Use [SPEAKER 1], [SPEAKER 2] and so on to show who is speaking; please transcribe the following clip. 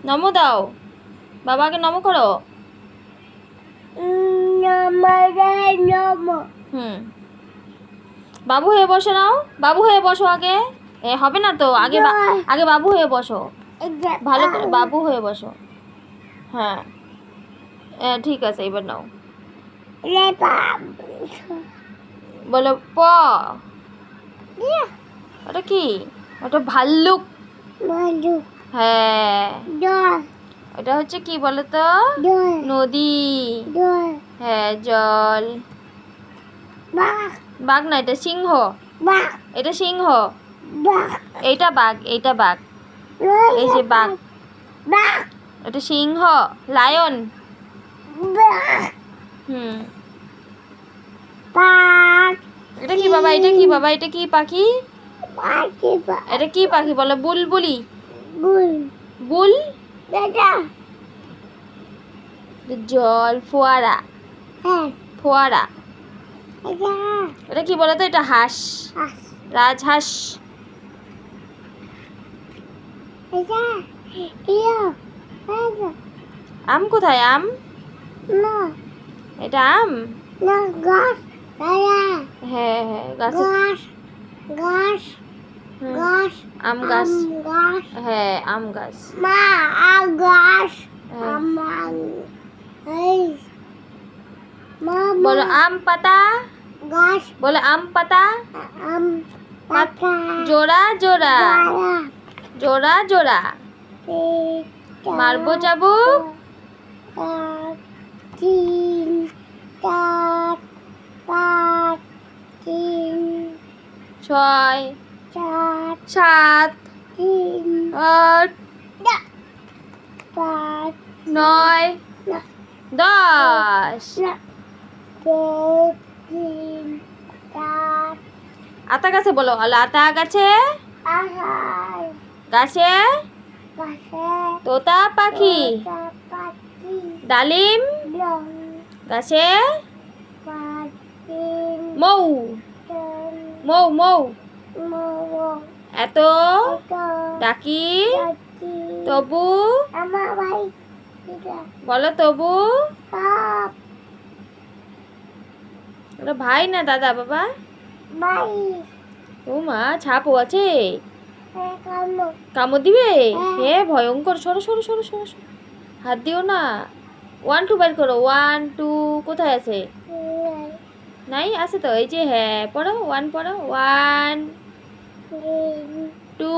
[SPEAKER 1] নমো দাও, বাবাকে নমো করো। হুম, বাবু হয়ে বসে নাও, বাবু হয়ে বসো আগে। হবে না তো, আগে আগে বাবু হয়ে বসো, ভালো করে বাবু হয়ে বসো। হ্যাঁ, ঠিক আছে, এবার নাও। বলো প। ওটা কি? ওটা ভাল্লুক। হ্যাঁ, ওটা হচ্ছে কি বলো তো? নদী। হ্যাঁ, জল। বাঘ না, এটা সিংহ। এটা সিংহ, এইটা বাঘ, এইটা বাঘ। এই যে বাঘ, এটা সিংহ, লায়ন। হুম, এটা কি বাবা? এটা কি বাবা? এটা কি পাখি? এটা কি পাখি বলো? বুলবুলি। বুল। জল, ফোয়ারা। ফোয়ারা। এটা কি বলো তো? এটা হাঁস, রাজহাঁস। আম কোথায়? আম, এটা আম। হ্যাঁ হ্যাঁ, গাছে। আম গাছ। হ্যাঁ, আম গাছ। বলো আম পাতা। বলো আম পাতা। জোড়া জোড়া, জোড়া জোড়া। মারবো যাবো। 3 4 5 6 7 8 9 10। আতা গাছে বলো, আতা গাছে। গাছে তোতা পাখি। ডালিম গাছে। মৌ, মৌ মৌ। এত ডাকি তবু। বলো তবু। ওটা ভাই না দাদা বাবা? ও মা, ছাপও আছে। কামড় দিবে? হ্যাঁ, ভয়ঙ্কর। সরো সরো সরো সরো সরো, হাত দিও না। 1 2 বের করো। 1 2 কোথায় আছে? নাই, আছে তো, এই যে। হ্যাঁ, পড়ো 1, পড়ো 1 2